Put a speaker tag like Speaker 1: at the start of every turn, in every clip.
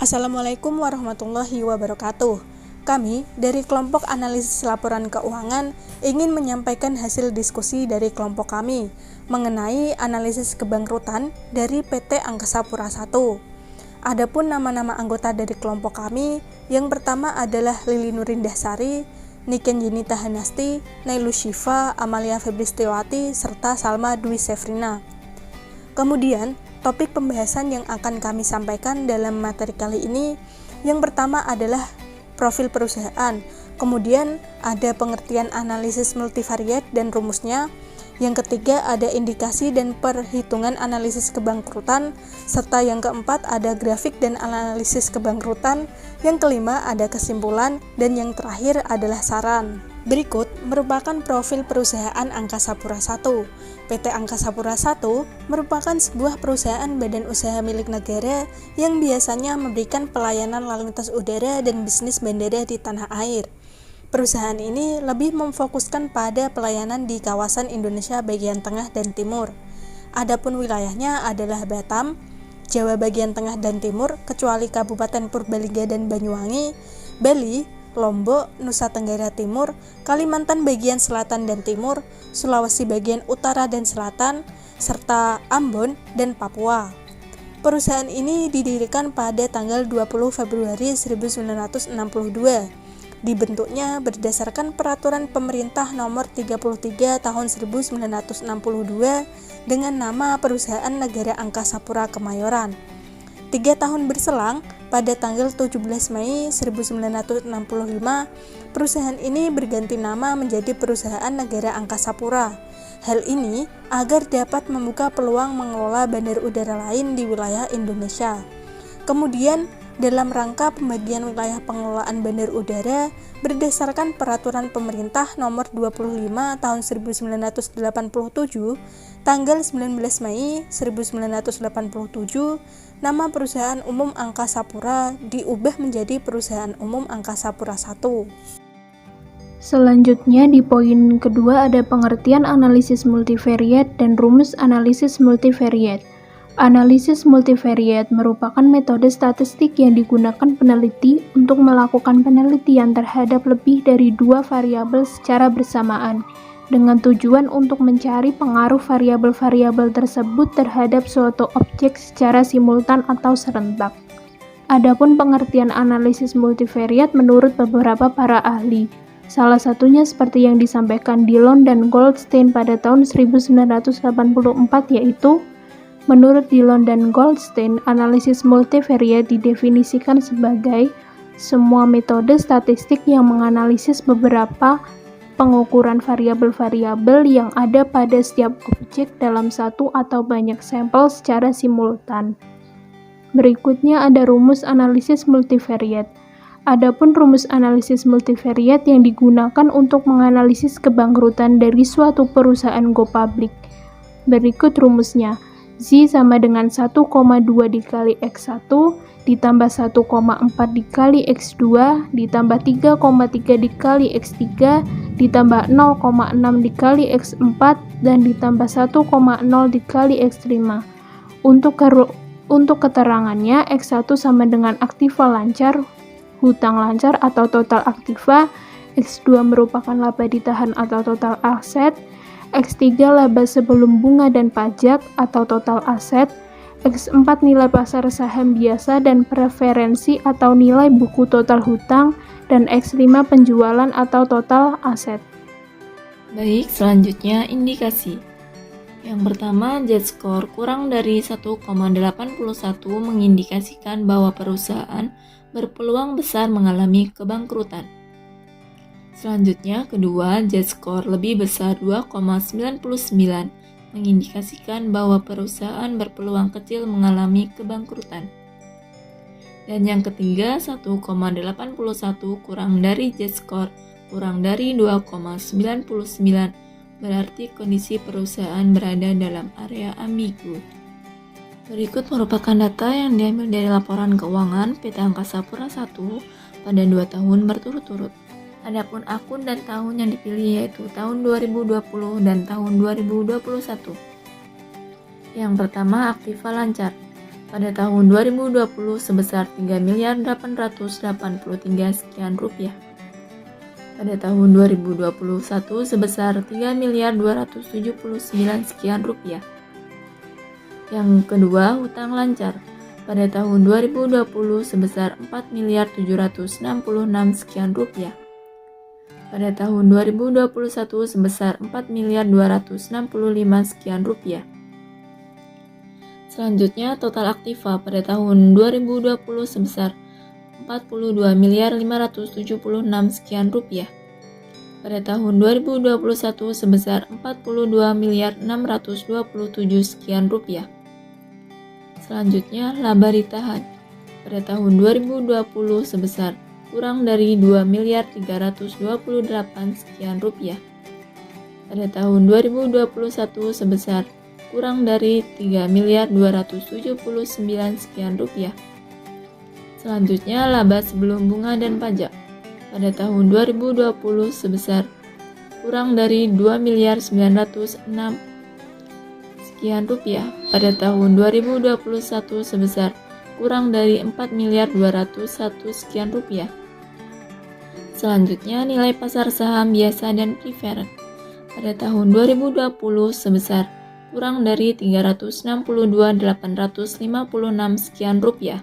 Speaker 1: Assalamualaikum warahmatullahi wabarakatuh. Kami dari kelompok analisis laporan keuangan ingin menyampaikan hasil diskusi dari kelompok kami mengenai analisis kebangkrutan dari PT Angkasa Pura I. Adapun nama-nama anggota dari kelompok kami, yang pertama adalah Lili Nurindahsari, Niken Yunita Hanasti, Nailu Shiva, Amalia Febristiwati, serta Salma Dwi Sefrina. Kemudian, topik pembahasan yang akan kami sampaikan dalam materi kali ini, yang pertama adalah profil perusahaan, kemudian ada pengertian analisis multivariat dan rumusnya, yang ketiga ada indikasi dan perhitungan analisis kebangkrutan, serta yang keempat ada grafik dan analisis kebangkrutan, yang kelima ada kesimpulan, dan yang terakhir adalah saran. Berikut merupakan profil perusahaan Angkasa Pura I. PT Angkasa Pura I merupakan sebuah perusahaan badan usaha milik negara yang biasanya memberikan pelayanan lalu lintas udara dan bisnis bandara di tanah air. Perusahaan ini lebih memfokuskan pada pelayanan di kawasan Indonesia bagian tengah dan timur. Adapun wilayahnya adalah Batam, Jawa bagian tengah dan timur kecuali Kabupaten Purbalingga dan Banyuwangi, Bali, Lombok, Nusa Tenggara Timur, Kalimantan bagian selatan dan timur, Sulawesi bagian utara dan selatan, serta Ambon dan Papua. Perusahaan ini didirikan pada tanggal 20 Februari 1962. Dibentuknya berdasarkan Peraturan Pemerintah Nomor 33 Tahun 1962 dengan nama Perusahaan Negara Angkasa Pura Kemayoran. 3 tahun berselang, pada tanggal 17 Mei 1965, perusahaan ini berganti nama menjadi Perusahaan Negara Angkasa Pura. Hal ini agar dapat membuka peluang mengelola bandar udara lain di wilayah Indonesia. Kemudian, dalam rangka pembagian wilayah pengelolaan bandar udara berdasarkan Peraturan Pemerintah Nomor 25 Tahun 1987 tanggal 19 Mei 1987, nama Perusahaan Umum Angkasa Pura diubah menjadi Perusahaan Umum Angkasa Pura I.
Speaker 2: Selanjutnya di poin kedua ada pengertian analisis multivariat dan rumus analisis multivariat. Analisis multivariat merupakan metode statistik yang digunakan peneliti untuk melakukan penelitian terhadap lebih dari dua variabel secara bersamaan, dengan tujuan untuk mencari pengaruh variabel-variabel tersebut terhadap suatu objek secara simultan atau serentak. Adapun pengertian analisis multivariat menurut beberapa para ahli, salah satunya seperti yang disampaikan Dillon dan Goldstein pada tahun 1984, yaitu menurut Dillon dan Goldstein, analisis multivariat didefinisikan sebagai semua metode statistik yang menganalisis beberapa pengukuran variabel-variabel yang ada pada setiap objek dalam satu atau banyak sampel secara simultan. Berikutnya ada rumus analisis multivariat. Adapun rumus analisis multivariat yang digunakan untuk menganalisis kebangkrutan dari suatu perusahaan go public. Berikut rumusnya. Z sama dengan 1,2 dikali X1 ditambah 1,4 dikali X2 ditambah 3,3 dikali X3 ditambah 0,6 dikali X4 dan ditambah 1,0 dikali X5. Untuk keterangannya, X1 sama dengan aktiva lancar, hutang lancar atau total aktiva, X2 merupakan laba ditahan atau total aset, X3 laba sebelum bunga dan pajak atau total aset, X4 nilai pasar saham biasa dan preferensi atau nilai buku total hutang, dan X5 penjualan atau total aset.
Speaker 3: Baik, selanjutnya indikasi. Yang pertama, Z-score kurang dari 1,81 mengindikasikan bahwa perusahaan berpeluang besar mengalami kebangkrutan. Selanjutnya, kedua, Z-score lebih besar 2,99 mengindikasikan bahwa perusahaan berpeluang kecil mengalami kebangkrutan. Dan yang ketiga, 1,81 kurang dari Z-score kurang dari 2,99 berarti kondisi perusahaan berada dalam area ambigu. Berikut merupakan data yang diambil dari laporan keuangan PT Angkasa Pura I pada 2 tahun berturut-turut. Adapun akun dan tahun yang dipilih yaitu tahun 2020 dan tahun 2021. Yang pertama, aktiva lancar. pada tahun 2020 sebesar 3.883 sekian rupiah. Pada tahun 2021 sebesar 3.279 sekian rupiah. Yang kedua, hutang lancar pada tahun 2020 sebesar 4.766 sekian rupiah. Pada tahun 2021 sebesar 4.265 sekian rupiah. Selanjutnya, total aktiva pada tahun 2020 sebesar 42.576 sekian rupiah. Pada tahun 2021 sebesar 42.627 sekian rupiah. Selanjutnya, laba ditahan pada tahun 2020 sebesar kurang dari 2.328 sekian rupiah. Pada tahun 2021 sebesar kurang dari 3.279 sekian rupiah. Selanjutnya, laba sebelum bunga dan pajak pada tahun 2020 sebesar kurang dari 2.906 sekian rupiah. Pada tahun 2021 sebesar kurang dari 4.201 sekian rupiah. Selanjutnya, nilai pasar saham biasa dan preferred pada tahun 2020 sebesar kurang dari 362.856 sekian rupiah.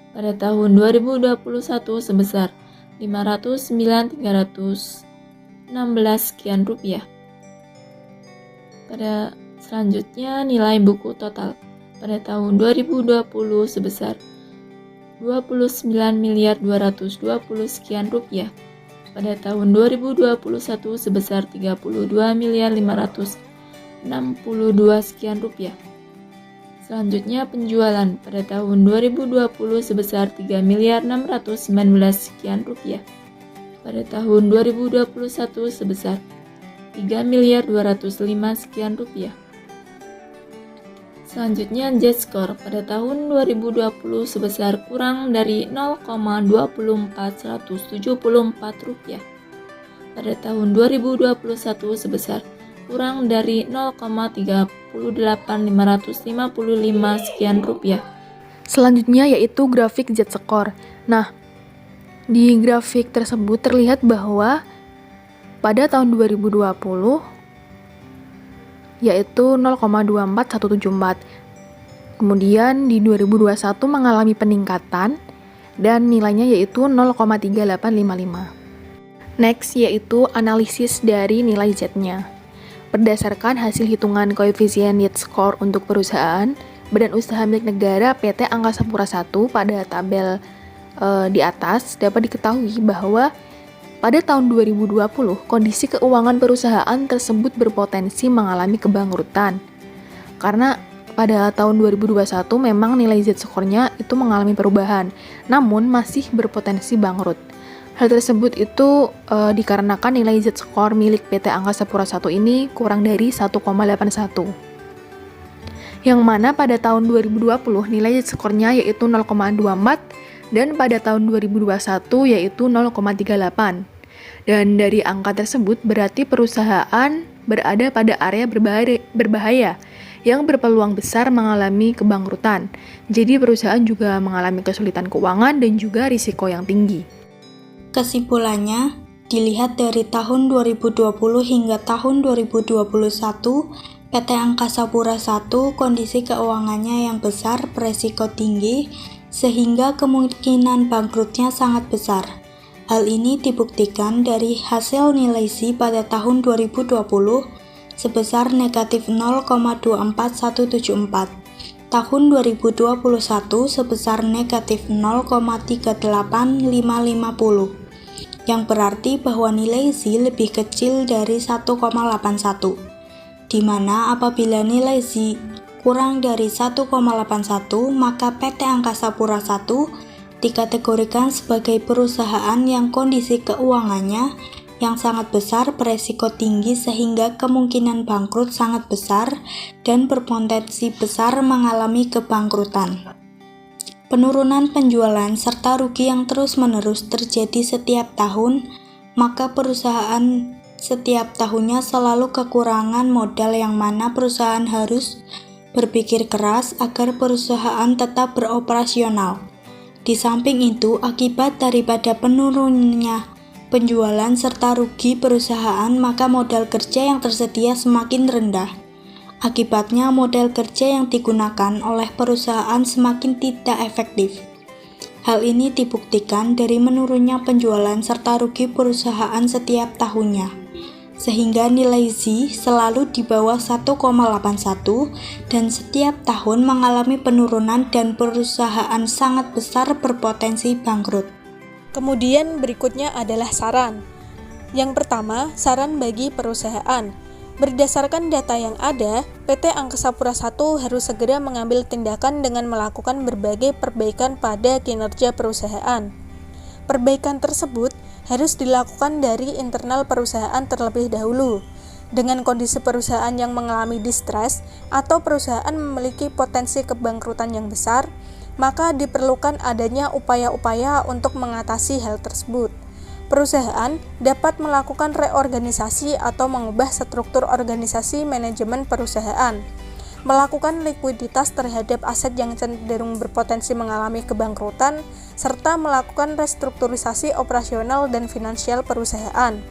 Speaker 3: Pada tahun 2021 sebesar 509.316 sekian rupiah. Pada selanjutnya, nilai buku total pada tahun 2020 sebesar 29.220 sekian rupiah. Pada tahun 2021 sebesar 32.562 sekian rupiah. Selanjutnya, penjualan pada tahun 2020 sebesar 3.619 sekian rupiah. Pada tahun 2021 sebesar 3.205 sekian rupiah. Selanjutnya, Z-score pada tahun 2020 sebesar kurang dari 0,24174 rupiah. Pada tahun 2021 sebesar kurang dari 0,38555 sekian rupiah.
Speaker 1: Selanjutnya yaitu grafik Z-score. Nah, di grafik tersebut terlihat bahwa pada tahun 2020 yaitu 0,24174. Kemudian di 2021 mengalami peningkatan dan nilainya yaitu 0,3855. Next yaitu analisis dari nilai Z-nya. Berdasarkan hasil hitungan koefisien yield score untuk perusahaan, Badan Usaha Milik Negara PT Angkasa Pura I pada tabel di atas dapat diketahui bahwa pada tahun 2020, kondisi keuangan perusahaan tersebut berpotensi mengalami kebangkrutan. Karena pada tahun 2021 memang nilai Z-score-nya itu mengalami perubahan, namun masih berpotensi bangkrut. Hal tersebut itu dikarenakan nilai Z-score milik PT Angkasa Pura I ini kurang dari 1,81. Yang mana pada tahun 2020 nilai Z-score-nya yaitu 0,24 dan pada tahun 2021 yaitu 0,38. Dan dari angka tersebut berarti perusahaan berada pada area berbahaya yang berpeluang besar mengalami kebangkrutan. Jadi perusahaan juga mengalami kesulitan keuangan dan juga risiko yang tinggi.
Speaker 4: Kesimpulannya, dilihat dari tahun 2020 hingga tahun 2021, PT Angkasa Pura I kondisi keuangannya yang besar beresiko tinggi sehingga kemungkinan bangkrutnya sangat besar. Hal ini dibuktikan dari hasil nilai Z pada tahun 2020 sebesar negatif 0,24174, tahun 2021 sebesar negatif 0,38550, yang berarti bahwa nilai Z lebih kecil dari 1,81, di mana apabila nilai Z kurang dari 1,81 maka PT Angkasa Pura I dikategorikan sebagai perusahaan yang kondisi keuangannya yang sangat besar beresiko tinggi sehingga kemungkinan bangkrut sangat besar dan berpotensi besar mengalami kebangkrutan. Penurunan penjualan serta rugi yang terus-menerus terjadi setiap tahun, maka perusahaan setiap tahunnya selalu kekurangan modal yang mana perusahaan harus berpikir keras agar perusahaan tetap beroperasional. Di samping itu, akibat daripada penurunnya penjualan serta rugi perusahaan, maka modal kerja yang tersedia semakin rendah. Akibatnya, modal kerja yang digunakan oleh perusahaan semakin tidak efektif. Hal ini dibuktikan dari menurunnya penjualan serta rugi perusahaan setiap tahunnya, sehingga nilai Z selalu di bawah 1,81 dan setiap tahun mengalami penurunan dan perusahaan sangat besar berpotensi bangkrut.
Speaker 1: Kemudian berikutnya adalah saran. Yang pertama, saran bagi perusahaan. Berdasarkan data yang ada, PT Angkasa Pura I harus segera mengambil tindakan dengan melakukan berbagai perbaikan pada kinerja perusahaan. Perbaikan tersebut harus dilakukan dari internal perusahaan terlebih dahulu. Dengan kondisi perusahaan yang mengalami distress atau perusahaan memiliki potensi kebangkrutan yang besar, maka diperlukan adanya upaya-upaya untuk mengatasi hal tersebut. Perusahaan dapat melakukan reorganisasi atau mengubah struktur organisasi manajemen perusahaan, melakukan likuiditas terhadap aset yang cenderung berpotensi mengalami kebangkrutan, serta melakukan restrukturisasi operasional dan finansial perusahaan.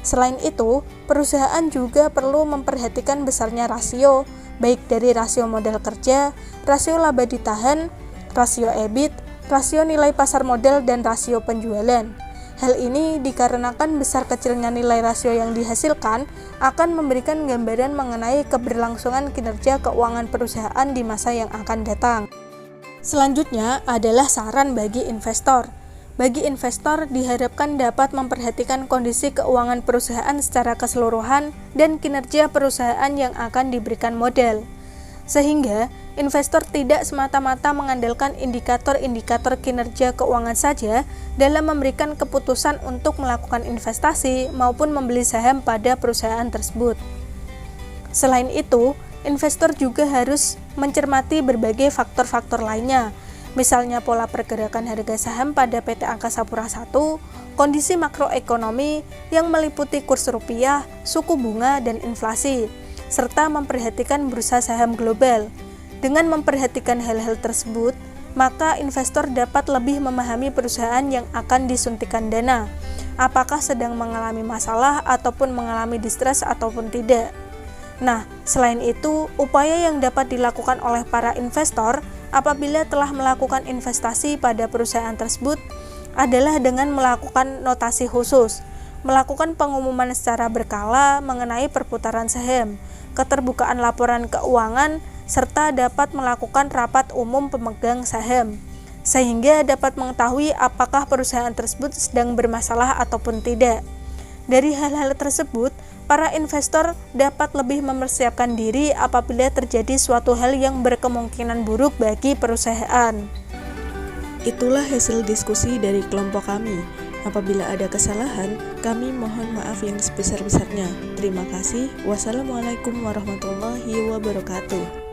Speaker 1: Selain itu, perusahaan juga perlu memperhatikan besarnya rasio, baik dari rasio modal kerja, rasio laba ditahan, rasio EBIT, rasio nilai pasar modal, dan rasio penjualan. Hal ini dikarenakan besar kecilnya nilai rasio yang dihasilkan akan memberikan gambaran mengenai keberlangsungan kinerja keuangan perusahaan di masa yang akan datang. Selanjutnya adalah saran bagi investor. Bagi investor diharapkan dapat memperhatikan kondisi keuangan perusahaan secara keseluruhan dan kinerja perusahaan yang akan diberikan modal, sehingga investor tidak semata-mata mengandalkan indikator-indikator kinerja keuangan saja dalam memberikan keputusan untuk melakukan investasi maupun membeli saham pada perusahaan tersebut. Selain itu, investor juga harus mencermati berbagai faktor-faktor lainnya, misalnya pola pergerakan harga saham pada PT Angkasa Pura I, kondisi makroekonomi yang meliputi kurs rupiah, suku bunga, dan inflasi, serta memperhatikan bursa saham global. Dengan memperhatikan hal-hal tersebut, maka investor dapat lebih memahami perusahaan yang akan disuntikan dana, apakah sedang mengalami masalah ataupun mengalami distress ataupun tidak. Nah, selain itu, upaya yang dapat dilakukan oleh para investor apabila telah melakukan investasi pada perusahaan tersebut adalah dengan melakukan notasi khusus, melakukan pengumuman secara berkala mengenai perputaran saham, keterbukaan laporan keuangan, serta dapat melakukan rapat umum pemegang saham, sehingga dapat mengetahui apakah perusahaan tersebut sedang bermasalah ataupun tidak. Dari hal-hal tersebut, para investor dapat lebih mempersiapkan diri apabila terjadi suatu hal yang berkemungkinan buruk bagi perusahaan.
Speaker 5: Itulah hasil diskusi dari kelompok kami. Apabila ada kesalahan, kami mohon maaf yang sebesar-besarnya. Terima kasih. Wassalamualaikum warahmatullahi wabarakatuh.